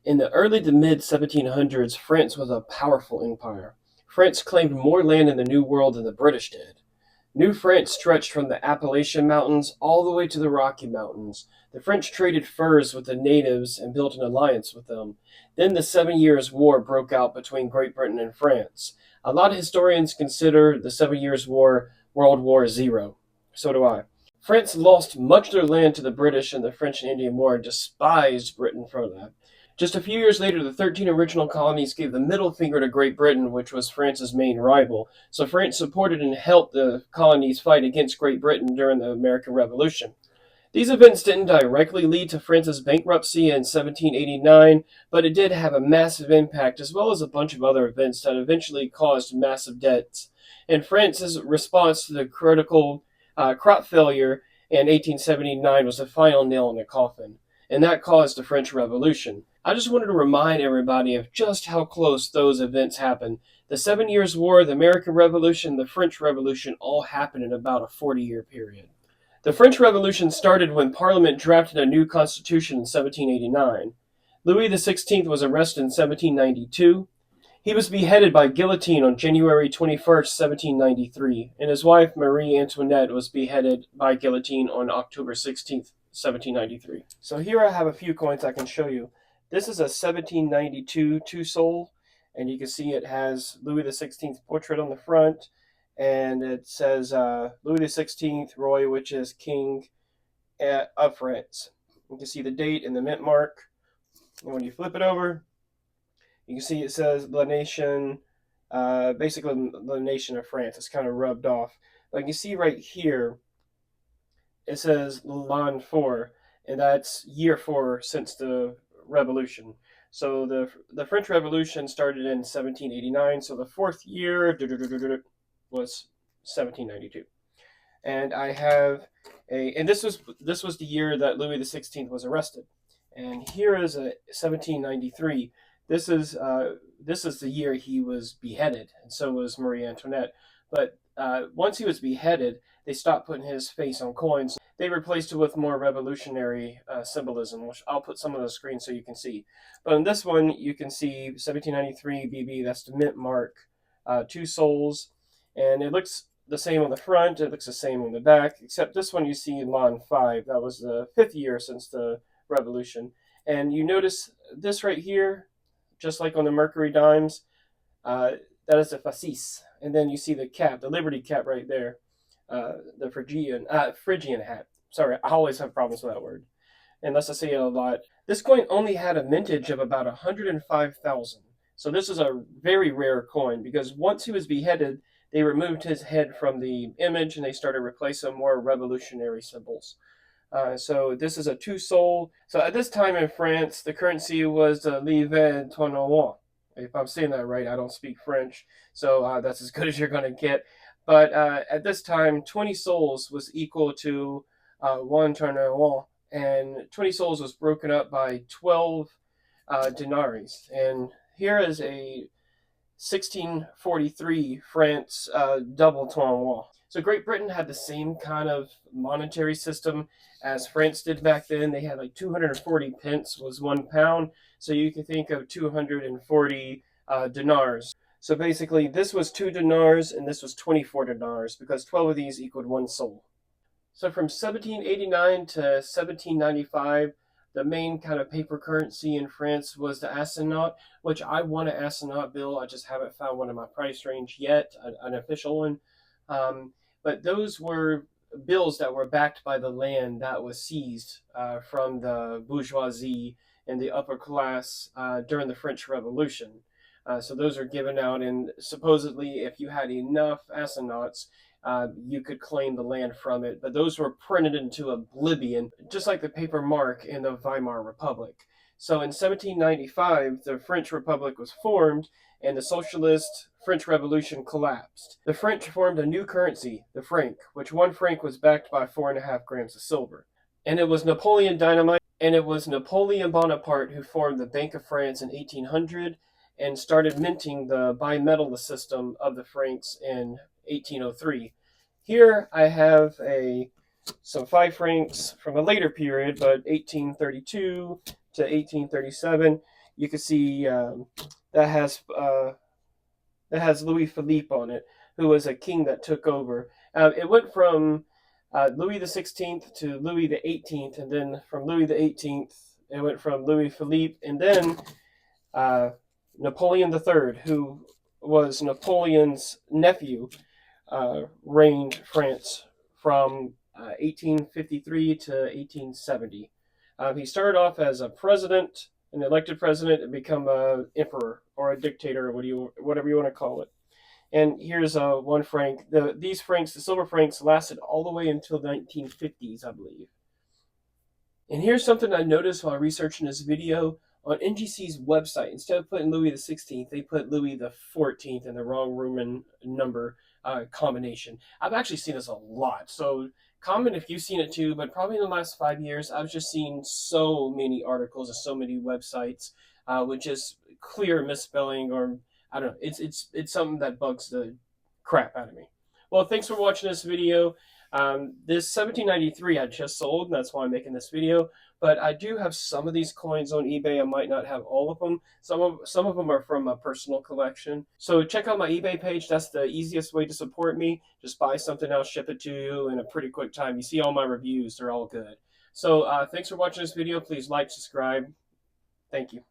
In the early to mid 1700s, France was a powerful empire. France claimed more land in the New World than the British did. New France stretched from the Appalachian Mountains all the way to the Rocky Mountains. The French traded furs with the natives and built an alliance with them. Then the Seven Years' War broke out between Great Britain and France. A lot of historians consider the Seven Years' War World War Zero. So do I. France lost much of their land to the British in the French and Indian War and despised Britain for that. Just a few years later, the 13 original colonies gave the middle finger to Great Britain, which was France's main rival. So France supported and helped the colonies fight against Great Britain during the American Revolution. These events didn't directly lead to France's bankruptcy in 1789, but it did have a massive impact, as well as a bunch of other events that eventually caused massive debts. And France's response to the critical crop failure in 1879 was the final nail in the coffin, and that caused the French Revolution. I just wanted to remind everybody of just how close those events happened. The Seven Years' War, the American Revolution, the French Revolution all happened in about a 40-year period. The French Revolution started when Parliament drafted a new constitution in 1789. Louis XVI was arrested in 1792. He was beheaded by guillotine on January 21st, 1793, and his wife Marie Antoinette was beheaded by guillotine on October 16th, 1793. So here I have a few coins I can show you. This is a 1792 two-sol, and you can see it has Louis XVI portrait on the front, and it says Louis XVI, Roy, which is King of France. You can see the date and the mint mark, and when you flip it over, you can see it says La Nation, basically the nation of France. It's kind of rubbed off. But you can see right here, it says L'an 4, and that's year 4 since the Revolution. So the French Revolution started in 1789, so the fourth year was 1792. And I have and this was the year that Louis XVI was arrested. And here is a 1793. This is the year he was beheaded, and so was Marie Antoinette. But once he was beheaded, they stopped putting his face on coins. They replaced it with more revolutionary symbolism, which I'll put some on the screen so you can see. But in this one, you can see 1793 BB. That's the mint mark, two sols, and it looks the same on the front. It looks the same on the back, except this one you see L'an 5. That was the 5th year since the Revolution. And you notice this right here, just like on the Mercury dimes, that is a fascis. And then you see the cap, the Liberty cap right there, the Phrygian hat. Sorry, I always have problems with that word, unless I say it a lot. This coin only had a mintage of about 105,000. So this is a very rare coin because once he was beheaded, they removed his head from the image and they started replacing more revolutionary symbols. So this is a two-sol. So at this time in France, the currency was the livre tournois. If I'm saying that right, I don't speak French, so that's as good as you're going to get. But at this time, 20 sols was equal to one tournois, and 20 sols was broken up by 12 denaries. And here is a 1643 France double tournois. So Great Britain had the same kind of monetary system as France did back then. They had like 240 pence was 1 pound. So you can think of 240 dinars. So basically, this was 2 dinars and this was 24 dinars because 12 of these equaled 1 sol. So from 1789 to 1795, the main kind of paper currency in France was the assignat, which I want an assignat bill. I just haven't found one in my price range yet, an official one. But those were bills that were backed by the land that was seized from the bourgeoisie and the upper class during the French Revolution. So those are given out, and supposedly if you had enough assignats, you could claim the land from it. But those were printed into oblivion, just like the paper mark in the Weimar Republic. So in 1795, the French Republic was formed, and the socialist French Revolution collapsed. The French formed a new currency, the franc, which 1 franc was backed by 4.5 grams of silver. And it was Napoleon Dynamite, and it was Napoleon Bonaparte who formed the Bank of France in 1800 and started minting the bimetal system of the francs in 1803. Here I have some 5 francs from a later period, but 1832 to 1837. you can see that has Louis Philippe on it, who was a king that took over. It went from Louis the 16th to Louis the 18th, and then from Louis the 18th, it went from Louis Philippe, and then Napoleon III, who was Napoleon's nephew, reigned France from 1853 to 1870. He started off as a president, an elected president, and become an emperor or a dictator, whatever you want to call it. And here's one franc. These francs, the silver francs, lasted all the way until the 1950s, I believe. And here's something I noticed while researching this video. On NGC's website, instead of putting Louis the 16th, they put Louis the 14th in the wrong Roman number combination. I've actually seen this a lot. So comment if you've seen it too, but probably in the last 5 years, I've just seen so many articles and so many websites with just clear misspelling, or I don't know. It's something that bugs the crap out of me. Well, thanks for watching this video. This 1793 I just sold, and that's why I'm making this video. But I do have some of these coins on eBay. I might not have all of them. Some of them are from a personal collection. So check out my eBay page. That's the easiest way to support me. Just buy something, I'll ship it to you in a pretty quick time. You see all my reviews. They're all good. So thanks for watching this video. Please like, subscribe. Thank you.